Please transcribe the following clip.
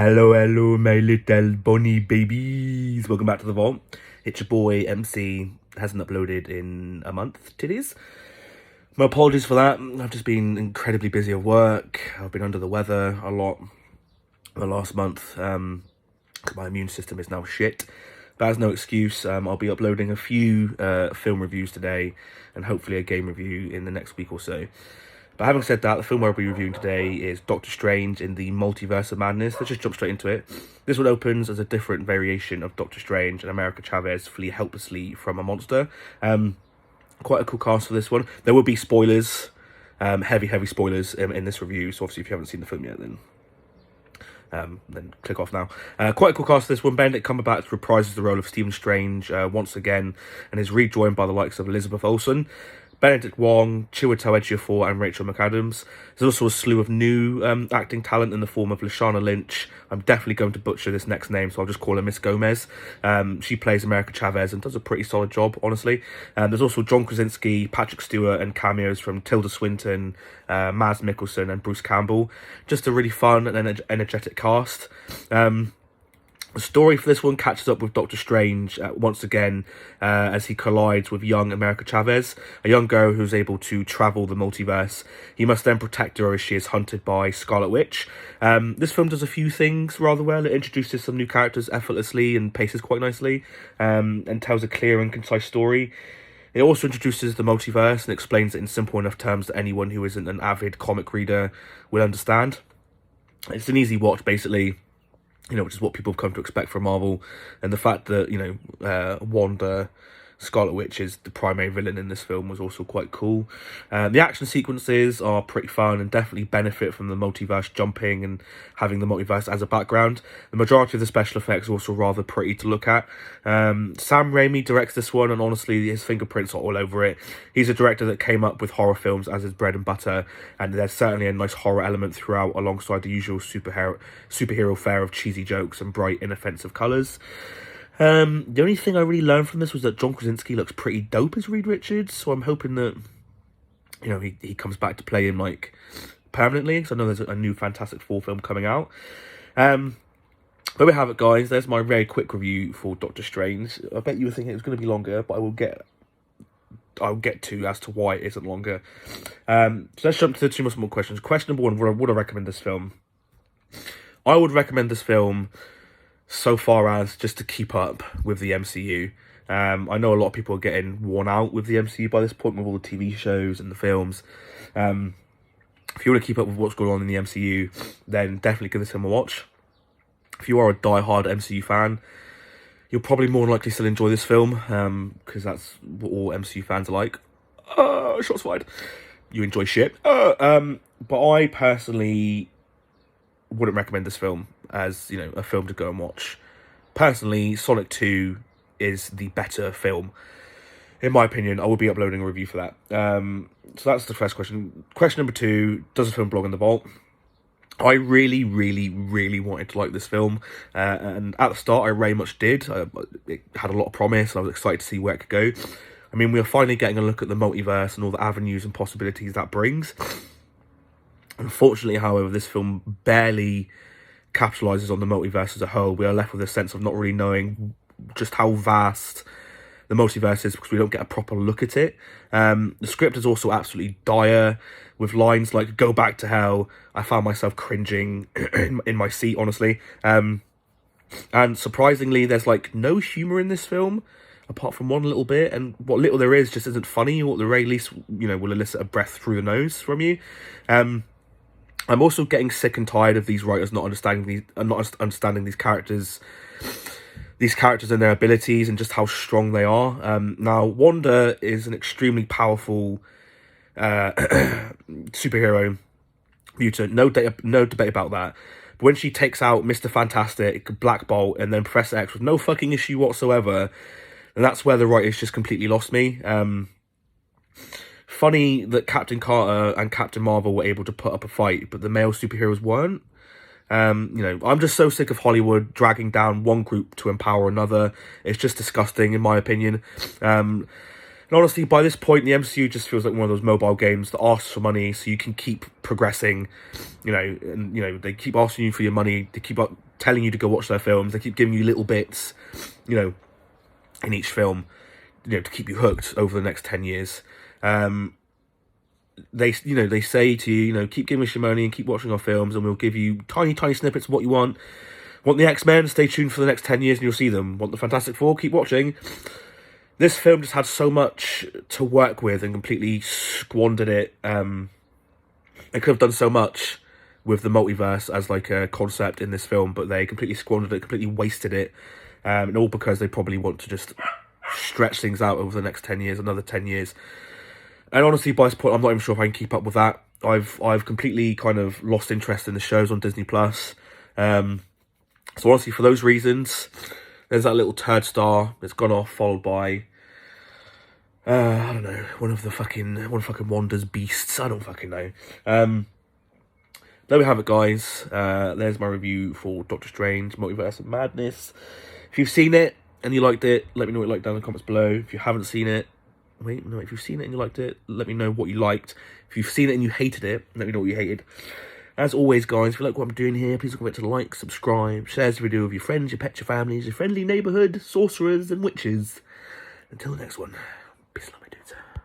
Hello, my little bunny babies. Welcome back to the vault. It's your boy MC. Hasn't uploaded in a month, titties. My apologies for that. I've just been incredibly busy at work. I've been under the weather a lot the last month. My immune system is now shit. But that's no excuse. I'll be uploading a few film reviews today and hopefully a game review in the next week or so. But having said that, the film I'll be reviewing today is Doctor Strange in the Multiverse of Madness. Let's just jump straight into it. This one opens as a different variation of Doctor Strange and America Chavez flee helplessly from a monster. Quite a cool cast for this one. There will be spoilers, heavy spoilers in this review. So obviously if you haven't seen the film yet, then click off now. Quite a cool cast for this one. Benedict Cumberbatch reprises the role of Stephen Strange once again and is rejoined by the likes of Elizabeth Olsen, Benedict Wong, Chiwetel Ejiofor and Rachel McAdams. There's also a slew of new acting talent in the form of Lashana Lynch. I'm definitely going to butcher this next name, so I'll just call her Miss Gomez. She plays America Chavez and does a pretty solid job, honestly. There's also John Krasinski, Patrick Stewart and cameos from Tilda Swinton, Mads Mikkelsen and Bruce Campbell. Just a really fun and energetic cast. The story for this one catches up with Doctor Strange once again as he collides with young America Chavez, a young girl who's able to travel the multiverse. He must then protect her as she is hunted by Scarlet Witch. This film does a few things rather well. It introduces some new characters effortlessly and paces quite nicely, and tells a clear and concise story. It also introduces the multiverse and explains it in simple enough terms that anyone who isn't an avid comic reader will understand. It's an easy watch, basically. Which is what people have come to expect from Marvel. And the fact that, Wanda, Scarlet Witch, is the primary villain in this film was also quite cool. The action sequences are pretty fun and definitely benefit from the multiverse jumping and having the multiverse as a background. The majority of the special effects are also rather pretty to look at. Sam Raimi directs this one, and honestly, his fingerprints are all over it. He's a director that came up with horror films as his bread and butter, and there's certainly a nice horror element throughout, alongside the usual superhero fare of cheesy jokes and bright, inoffensive colours. The only thing I really learned from this was that John Krasinski looks pretty dope as Reed Richards, so I'm hoping that, he comes back to play him, permanently, because I know there's a new Fantastic Four film coming out. But we have it, guys. There's my very quick review for Doctor Strange. I bet you were thinking it was going to be longer, but I'll get to as to why it isn't longer. So let's jump to the two more questions. Question number one, would I recommend this film? I would recommend this film so far as just to keep up with the MCU. I know a lot of people are getting worn out with the MCU by this point with all the TV shows and the films. If you want to keep up with what's going on in the MCU, then definitely give this film a watch. If you are a die-hard MCU fan, you'll probably more than likely still enjoy this film, because that's what all MCU fans are like. Shots fired. You enjoy shit. But I personally wouldn't recommend this film as, a film to go and watch. Personally, Sonic 2 is the better film. In my opinion, I will be uploading a review for that. So that's the first question. Question number two, does the film belong in the vault? I really wanted to like this film. And at the start, I very much did. It had a lot of promise, and I was excited to see where it could go. I mean, we are finally getting a look at the multiverse and all the avenues and possibilities that brings. Unfortunately, however, this film barely capitalizes on the multiverse as a whole. We are left with a sense of not really knowing just how vast the multiverse is, because we don't get a proper look at it. The script is also absolutely dire, with lines like "go back to hell." I found myself cringing in my seat, honestly. And surprisingly, there's no humor in this film, apart from one little bit, and what little there is just isn't funny, or at the very least, will elicit a breath through the nose from you. I'm also getting sick and tired of these writers not understanding these characters and their abilities and just how strong they are. Now, Wanda is an extremely powerful superhero mutant. No debate about that. But when she takes out Mr. Fantastic, Black Bolt, and then Professor X with no fucking issue whatsoever, and that's where the writers just completely lost me. Funny that Captain Carter and Captain Marvel were able to put up a fight, but the male superheroes weren't. I'm just so sick of Hollywood dragging down one group to empower another. It's just disgusting, in my opinion. And honestly, by this point, the MCU just feels like one of those mobile games that asks for money so you can keep progressing, and they keep asking you for your money, they keep telling you to go watch their films, they keep giving you little bits, in each film, to keep you hooked over the next 10 years. They say to you, keep giving us your money and keep watching our films, and we'll give you tiny snippets of what you want. Want the X-Men? Stay tuned for the next 10 years and you'll see them. Want the Fantastic Four? Keep watching. This film just had so much to work with and completely squandered it. They could have done so much with the multiverse as like a concept in this film, but they completely squandered it, completely wasted it, and all because they probably want to just stretch things out over the next 10 years, another 10 years. And honestly, by this point, I'm not even sure if I can keep up with that. I've completely kind of lost interest in the shows on Disney+. So honestly, for those reasons, there's that little turd star that's gone off, followed by, I don't know, one of fucking Wanda's beasts. I don't fucking know. There we have it, guys. There's my review for Doctor Strange, Multiverse of Madness. If you've seen it and you liked it, let me know what you liked down in the comments below. If you haven't seen it, if you've seen it and you liked it, let me know what you liked. If you've seen it and you hated it, let me know what you hated. As always, guys, if you like what I'm doing here, please don't forget to like, subscribe, share this video with your friends, your pets, your families, your friendly neighbourhood, sorcerers and witches. Until the next one.